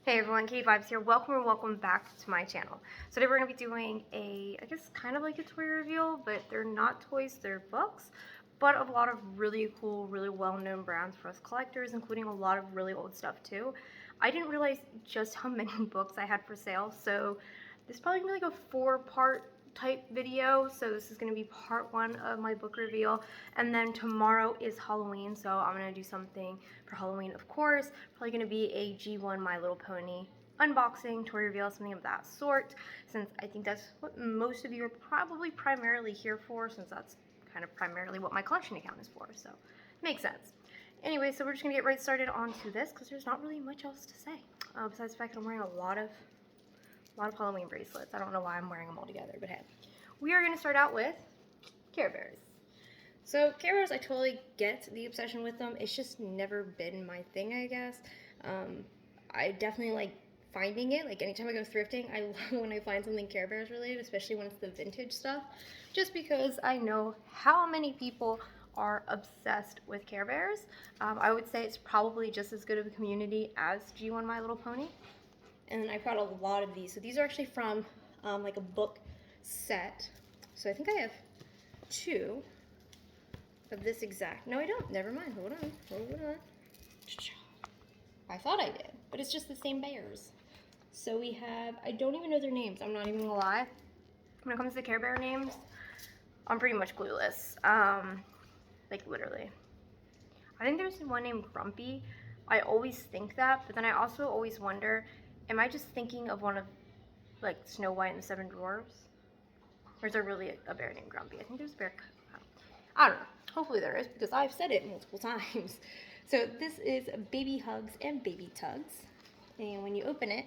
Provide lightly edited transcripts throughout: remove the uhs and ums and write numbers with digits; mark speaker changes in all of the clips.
Speaker 1: Hey everyone, Katie Vibes here. Welcome and welcome back to my channel. So today we're going to be doing I guess kind of like a toy reveal, but they're not toys, they're books, but a lot of really cool, really well-known brands for us collectors, including a lot of really old stuff too. I didn't realize just how many books I had for sale, so this is probably going to be like a 4-part type video. So this is going to be part 1 of my book reveal, and then tomorrow is Halloween, so I'm going to do something for Halloween, of course. Probably going to be a G1 My Little Pony unboxing, toy reveal, something of that sort, since I think that's what most of you are probably primarily here for, since that's kind of primarily what my collection account is for, so makes sense. Anyway, so we're just going to get right started onto this, because there's not really much else to say, besides the fact that I'm wearing a lot of Halloween bracelets. I don't know why I'm wearing them all together, but hey. We are going to start out with Care Bears. So Care Bears, I totally get the obsession with them. It's just never been my thing, I guess. I definitely like finding it. Like anytime I go thrifting, I love when I find something Care Bears related, especially when it's the vintage stuff, just because I know how many people are obsessed with Care Bears. I would say it's probably just as good of a community as G1 My Little Pony. And I brought a lot of these. So these are actually from like a book set. So I think I have 2 of this exact. No, I don't. Never mind. Hold on. I thought I did, but it's just the same bears. So we have, I don't even know their names. I'm not even gonna lie. When it comes to Care Bear names, I'm pretty much clueless. Like literally. I think there's one named Grumpy. I always think that, but then I also always wonder, am I just thinking of one of like Snow White and the 7 Dwarfs? Or is there really a bear named Grumpy? I think there's a bear. I don't know. Hopefully there is, because I've said it multiple times. So this is Baby Hugs and Baby Tugs. And when you open it,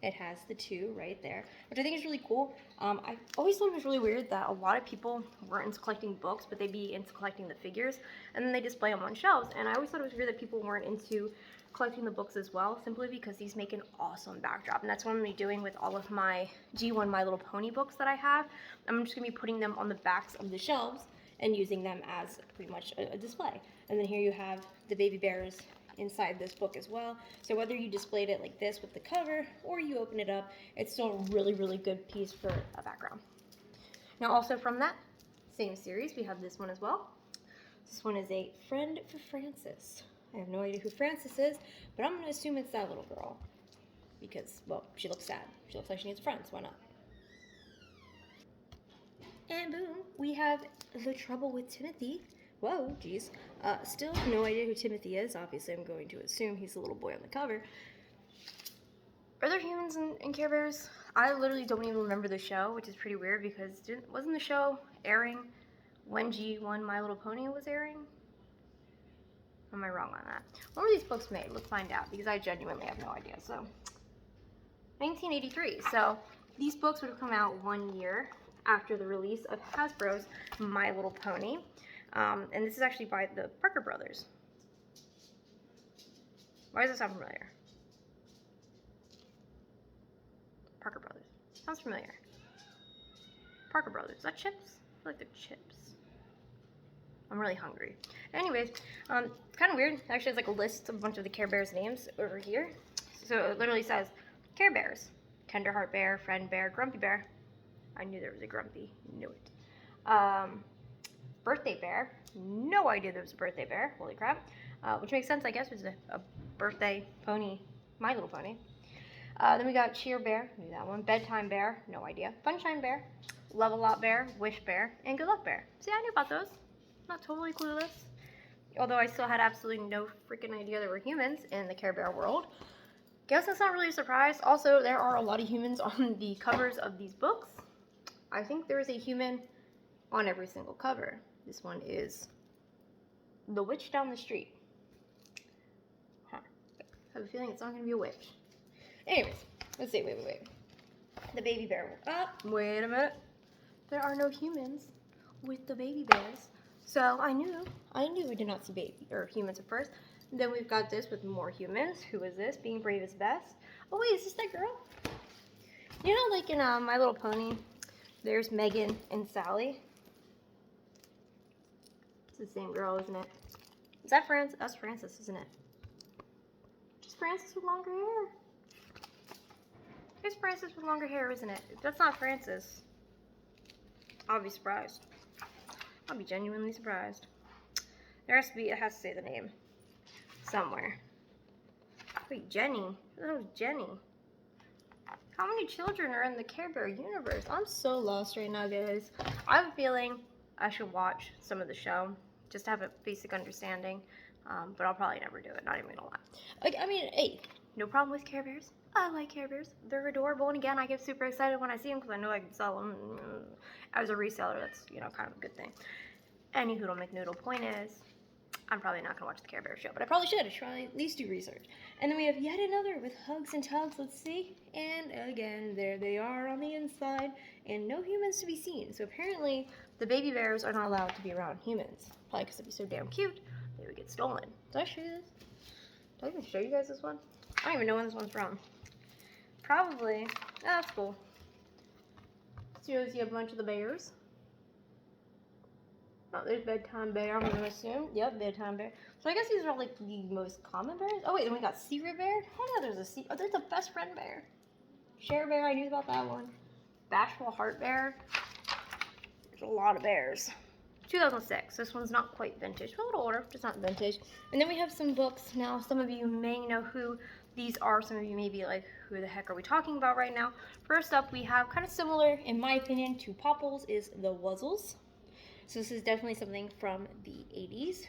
Speaker 1: it has the 2 right there, which I think is really cool. I always thought it was really weird that a lot of people weren't into collecting books, but they'd be into collecting the figures, and then they display them on shelves. And I always thought it was weird that people weren't into collecting the books as well, simply because these make an awesome backdrop. And that's what I'm going to be doing with all of my G1 My Little Pony books that I have. I'm just going to be putting them on the backs of the shelves and using them as pretty much a display. And then here you have the baby bears inside this book as well. So whether you displayed it like this with the cover or you open it up, it's still a really, really good piece for a background. Now also from that same series, we have this one as well. This one is a Friend for Frances. I have no idea who Frances is, but I'm going to assume it's that little girl. Because, well, she looks sad. She looks like she needs friends. Why not? And boom, we have The Trouble with Timothy. Whoa, geez. Still no idea who Timothy is. Obviously, I'm going to assume he's the little boy on the cover. Are there humans in Care Bears? I literally don't even remember the show, which is pretty weird because wasn't the show airing when G1 My Little Pony was airing? Or am I wrong on that? When were these books made? Let's find out, because I genuinely have no idea. So, 1983. So, these books would have come out 1 year after the release of Hasbro's My Little Pony. And this is actually by the Parker Brothers. Why does this sound familiar? Parker Brothers. Sounds familiar. Parker Brothers. Is that chips? I feel like they're chips. I'm really hungry. Anyways, it's kind of weird. It actually has like a list of a bunch of the Care Bears names over here. So it literally says Care Bears. Tenderheart Bear, Friend Bear, Grumpy Bear. I knew there was a Grumpy. Knew it. Birthday Bear. No idea there was a birthday bear. Holy crap. Which makes sense, I guess. It's a birthday pony. My Little Pony. Then we got Cheer Bear. Knew that one. Bedtime Bear. No idea. Funshine Bear. Love-A-Lot Bear. Wish Bear. And Good Luck Bear. See, I knew about those. Not totally clueless. Although I still had absolutely no freaking idea there were humans in the Care Bear world. Guess that's not really a surprise. Also, there are a lot of humans on the covers of these books. I think there is a human on every single cover. This one is The Witch Down the Street. Huh. I have a feeling it's not going to be a witch. Anyways, let's see. Wait. The baby bear. Wait a minute. There are no humans with the baby bears. So I knew I did not see humans at first. Then we've got this with more humans. Who is this? Being Brave is Best. Oh wait, is this that girl? You know, like in My Little Pony, there's Megan and Sally. It's the same girl, isn't it? Is that Frances? That's Frances, isn't it? Just Frances with longer hair. Francis with longer hair, isn't it? If that's not Francis, I'll be surprised. I'll be genuinely surprised. There has to be, it has to say the name somewhere. Wait, Jenny. Oh, Jenny. How many children are in the Care Bear universe? I'm so lost right now, guys. I have a feeling I should watch some of the show just to have a basic understanding, but I'll probably never do it, not even gonna lie. Like, I mean, hey, no problem with Care Bears. I like Care Bears. They're adorable, and again, I get super excited when I see them because I know I can sell them. As a reseller, that's, you know, kind of a good thing. Any hoodle McNoodle. Point is, I'm probably not gonna watch the Care Bear show, but I probably should. I should probably at least do research. And then we have yet another with hugs and tugs. Let's see. And again, there they are on the inside, and no humans to be seen. So apparently, the baby bears are not allowed to be around humans. Probably because they'd be so damn cute, they would get stolen. Did I show you this? Did I even show you guys this one? I don't even know when this one's from. Probably. Oh, that's cool. Shows you a bunch of the bears. Oh, there's Bedtime Bear, I'm gonna assume. Yep, Bedtime Bear. So I guess these are like the most common bears. Oh wait, then we got Secret Bear. Oh no, there's a Best Friend Bear. Share Bear, I knew about that one. Bashful Heart Bear. There's a lot of bears. 2006. This one's not quite vintage, but a little older, just not vintage. And then we have some books. Now, some of you may know who these are. Some of you may be like, who the heck are we talking about right now? First up, we have kind of similar, in my opinion, to Popples is the Wuzzles. So this is definitely something from the 80s.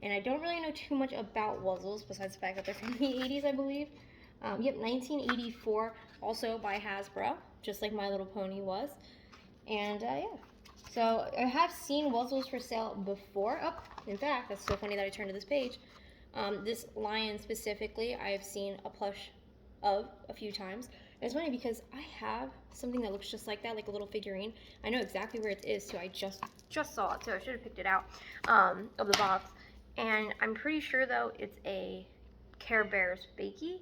Speaker 1: And I don't really know too much about Wuzzles, besides the fact that they're from the 80s, I believe. Yep, 1984, also by Hasbro, just like My Little Pony was. And yeah. So I have seen Wuzzles for sale before. Oh, in fact, that's so funny that I turned to this page. This lion specifically, I have seen a plush of a few times. And it's funny because I have something that looks just like that, like a little figurine. I know exactly where it is too. I just saw it, so I should have picked it out of the box. And I'm pretty sure though it's a Care Bears fakie.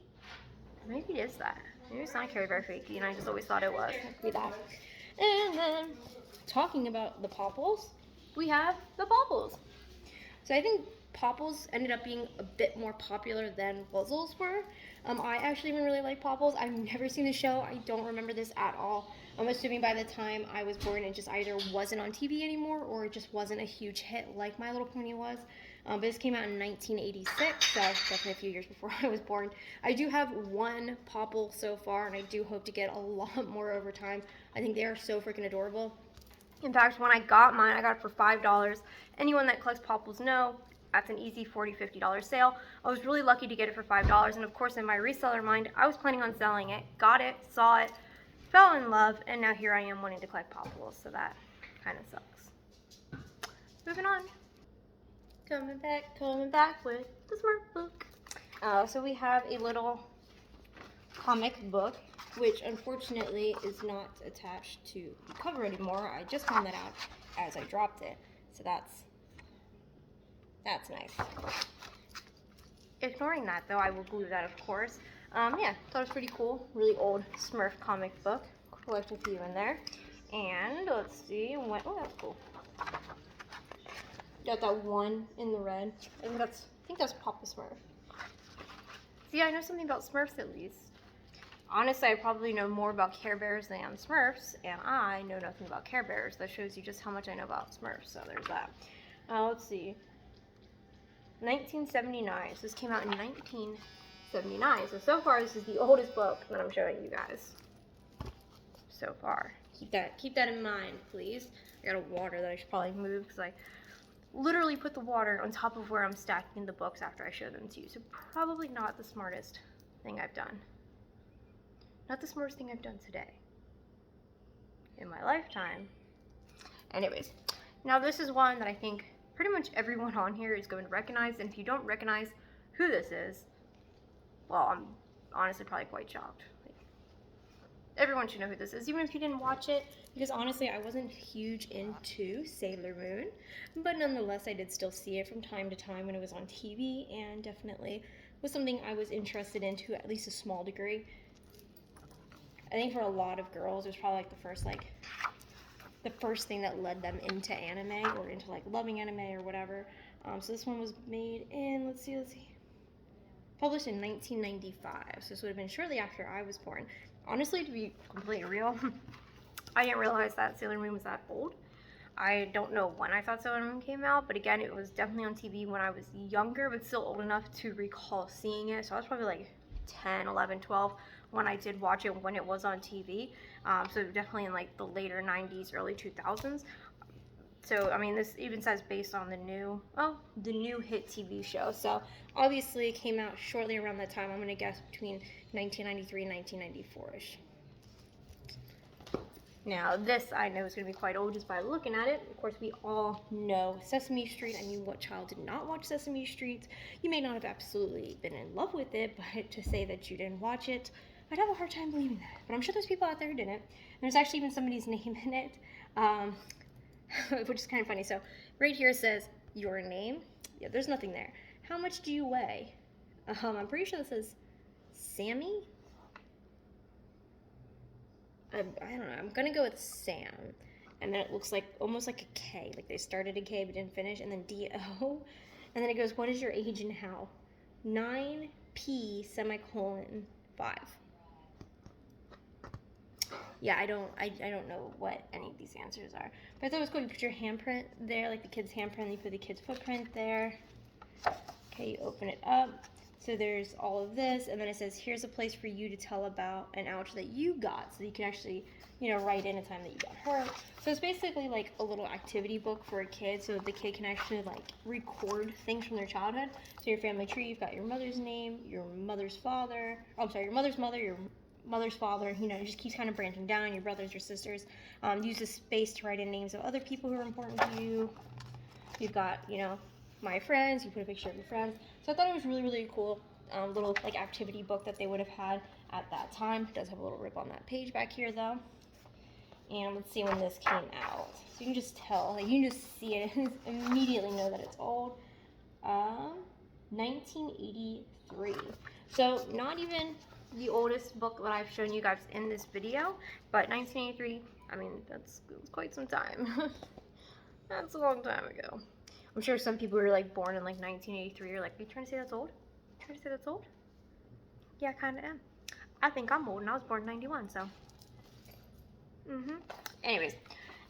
Speaker 1: Maybe it is that. Maybe it's not a Care Bear fakie, and I just always thought it was. It could be that. And then talking about the Popples, we have the Popples. So I think Popples ended up being a bit more popular than Wuzzles were. I actually even really like Popples. I've never seen the show. I don't remember this at all. I'm assuming by the time I was born, it just either wasn't on TV anymore or it just wasn't a huge hit like My Little Pony was. But this came out in 1986, so definitely a few years before I was born. I do have one Popple so far, and I do hope to get a lot more over time. I think they are so freaking adorable. In fact, when I got mine, I got it for $5. Anyone that collects Popples know that's an easy $40, $50 sale. I was really lucky to get it for $5, and of course in my reseller mind, I was planning on selling it, got it, saw it, fell in love, and now here I am wanting to collect Popples, so that kind of sucks. Moving on. Coming back with the Smurf book. So we have a little comic book, which unfortunately is not attached to the cover anymore. I just found that out as I dropped it, so that's nice. Ignoring that though, I will glue that of course. Yeah, thought it was pretty cool. Really old Smurf comic book. Collect a few in there. And let's see, oh that's cool. Got that one in the red. I think that's Papa Smurf. See, I know something about Smurfs at least. Honestly, I probably know more about Care Bears than Smurfs, and I know nothing about Care Bears. That shows you just how much I know about Smurfs, so there's that. Let's see. 1979. So this came out in 1979. So far, this is the oldest book that I'm showing you guys. So far. Keep that in mind, please. I got a water that I should probably move because I literally put the water on top of where I'm stacking the books after I show them to you. So probably not the smartest thing I've done. Not the smartest thing I've done today. In my lifetime. Anyways. Now this is one that I think pretty much everyone on here is going to recognize. And if you don't recognize who this is, well, I'm honestly probably quite shocked. Everyone should know who this is, even if you didn't watch it, because honestly, I wasn't huge into Sailor Moon, but nonetheless, I did still see it from time to time when it was on TV, and definitely was something I was interested in to at least a small degree. I think for a lot of girls, it was probably like the first thing that led them into anime, or into like loving anime or whatever. So this one was made in, let's see, published in 1995. So this would have been shortly after I was born. Honestly, to be completely real, I didn't realize that Sailor Moon was that old. I don't know when I thought Sailor Moon came out, but again, it was definitely on TV when I was younger, but still old enough to recall seeing it. So I was probably like 10, 11, 12 when I did watch it when it was on TV. So definitely in like the later 90s, early 2000s. So, I mean, this even says based on the new hit TV show. So, obviously, it came out shortly around that time. I'm going to guess between 1993 and 1994-ish. Now, this I know is going to be quite old just by looking at it. Of course, we all know Sesame Street. I mean, what child did not watch Sesame Street? You may not have absolutely been in love with it, but to say that you didn't watch it, I'd have a hard time believing that. But I'm sure there's people out there who didn't. And there's actually even somebody's name in it. Which is kind of funny. So right here it says your name. Yeah, there's nothing there. How much do you weigh? I'm pretty sure this says Sammy. I don't know. I'm gonna go with Sam. And then it looks like almost like a K. Like they started a K but didn't finish. And then D-O. And then it goes, what is your age and how? 9P semicolon 5. Yeah, I don't know what any of these answers are. But I thought it was cool. You put your handprint there, like the kid's handprint, you put the kid's footprint there. Okay, you open it up. So there's all of this, and then it says, here's a place for you to tell about an ouch that you got. So you can actually, write in a time that you got hurt. So it's basically like a little activity book for a kid, so the kid can actually like record things from their childhood. So your family tree, you've got your mother's name, your mother's father, your mother's mother, your mother's father, it just keeps kind of branching down, your brothers, your sisters. Use this space to write in names of other people who are important to you. You've got, my friends, you put a picture of your friends. So I thought it was really, really cool little like activity book that they would have had at that time. It does have a little rip on that page back here though. And let's see when this came out. So you can just tell, like you can just see it and immediately know that it's old. 1983. So not even the oldest book that I've shown you guys in this video, but 1983, I mean, that's quite some time. That's a long time ago. I'm sure some people who were like born in like 1983 are like, are you trying to say that's old? Are you trying to say that's old? Yeah, I kind of am. I think I'm old and I was born in 91, so. Anyways,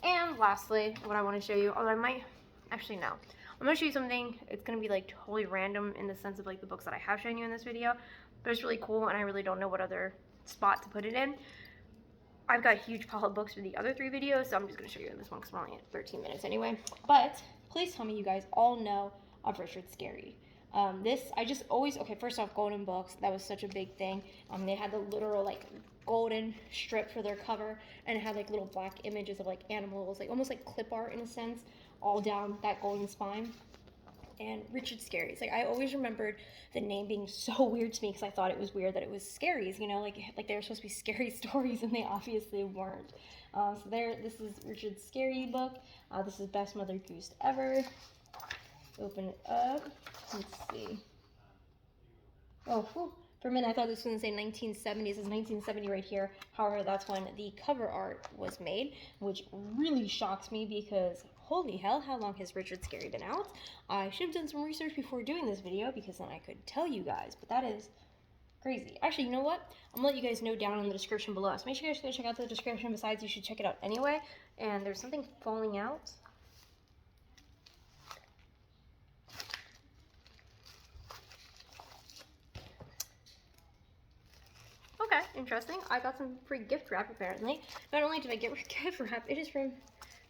Speaker 1: and lastly, what I want to show you, although I might, actually no. I'm going to show you something, it's going to be like totally random in the sense of like the books that I have shown you in this video, but it's really cool and I really don't know what other spot to put it in. I've got a huge pile of books for the other 3 videos, so I'm just going to show you in this one because we're only at 13 minutes anyway. But please tell me you guys all know of Richard Scarry. I just always, okay, first off, Golden Books, that was such a big thing. They had the literal like golden strip for their cover, and it had like little black images of like animals, like almost like clip art in a sense, all down that golden spine. And Richard Scarry's, like I always remembered the name being so weird to me because I thought it was weird that it was Scarry's, like they were supposed to be scary stories and they obviously weren't. So this is Richard Scarry book. This is Best Mother Goose Ever. Open it up. Let's see. Oh, whew. For a minute I thought this was going to say 1970. It says 1970 right here. However, that's when the cover art was made, which really shocks me because holy hell, how long has Richard Scarry been out? I should have done some research before doing this video because then I could tell you guys, but that is crazy. Actually, you know what? I'm going to let you guys know down in the description below. So make sure you guys go check out the description. Besides, you should check it out anyway. And there's something falling out. Okay, interesting. I got some free gift wrap apparently. Not only did I get gift wrap, it is from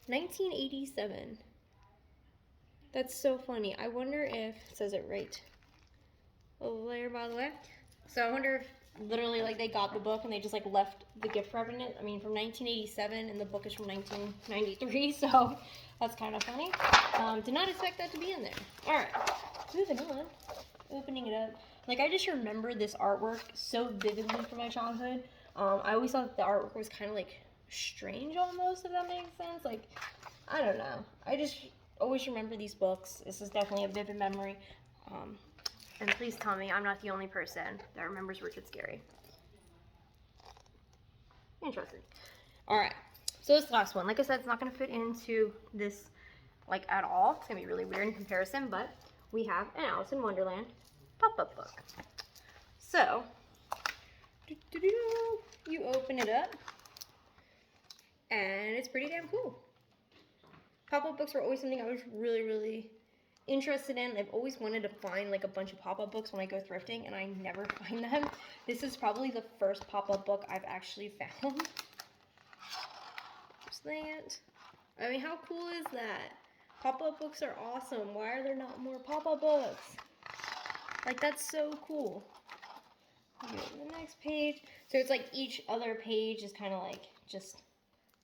Speaker 1: 1987. That's so funny. I wonder if, it says it right over there by the way. So I wonder if literally like they got the book and they just like left the gift wrap in it. I mean from 1987 and the book is from 1993, so that's kind of funny. Did not expect that to be in there. Alright, moving on. Opening it up. Like I just remember this artwork so vividly from my childhood. I always thought the artwork was kind of like strange almost, if that makes sense. Like, I don't know. I just always remember these books. This is definitely a vivid memory. And please tell me I'm not the only person that remembers Richard Scarry. Interesting. Alright, so this last one, like I said, it's not going to fit into this like at all. It's going to be really weird in comparison, but we have an Alice in Wonderland pop-up book. So, you open it up, and it's pretty damn cool. Pop-up books were always something I was really, really interested in. I've always wanted to find like a bunch of pop-up books when I go thrifting, and I never find them. This is probably the first pop-up book I've actually found. What's that? I mean, how cool is that? Pop-up books are awesome. Why are there not more pop-up books? Like, that's so cool. Go to the next page. So it's like each other page is kind of like just,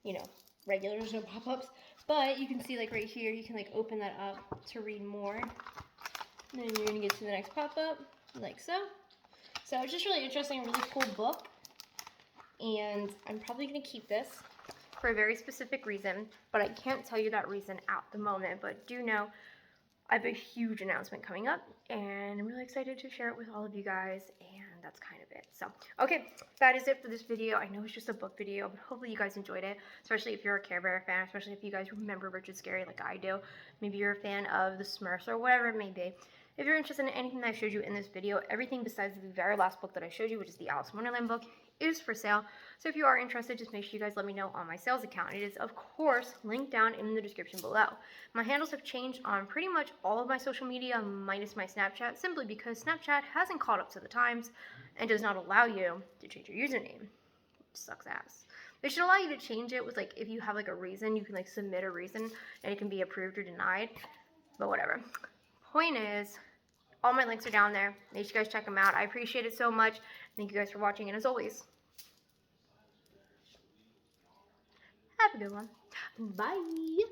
Speaker 1: you know, regular, there's no pop-ups. But you can see like right here, you can like open that up to read more. And then you're gonna get to the next pop-up, like so. So it's just really interesting, really cool book. And I'm probably gonna keep this for a very specific reason, but I can't tell you that reason at the moment. But do know I have a huge announcement coming up, and I'm really excited to share it with all of you guys, and that's kind of it. So, okay, that is it for this video. I know it's just a book video, but hopefully you guys enjoyed it, especially if you're a Care Bear fan, especially if you guys remember Richard Scarry like I do. Maybe you're a fan of the Smurfs or whatever it may be. If you're interested in anything that I showed you in this video, everything besides the very last book that I showed you, which is the Alice in Wonderland book, is for sale. So if you are interested, just make sure you guys let me know on my sales account. It is, of course, linked down in the description below. My handles have changed on pretty much all of my social media, minus my Snapchat, simply because Snapchat hasn't caught up to the times and does not allow you to change your username. Which sucks ass. They should allow you to change it with, like, if you have, like, a reason, you can, like, submit a reason, and it can be approved or denied. But whatever. Point is, all my links are down there. Make sure you guys check them out. I appreciate it so much. Thank you guys for watching, and as always, have a good one. Bye.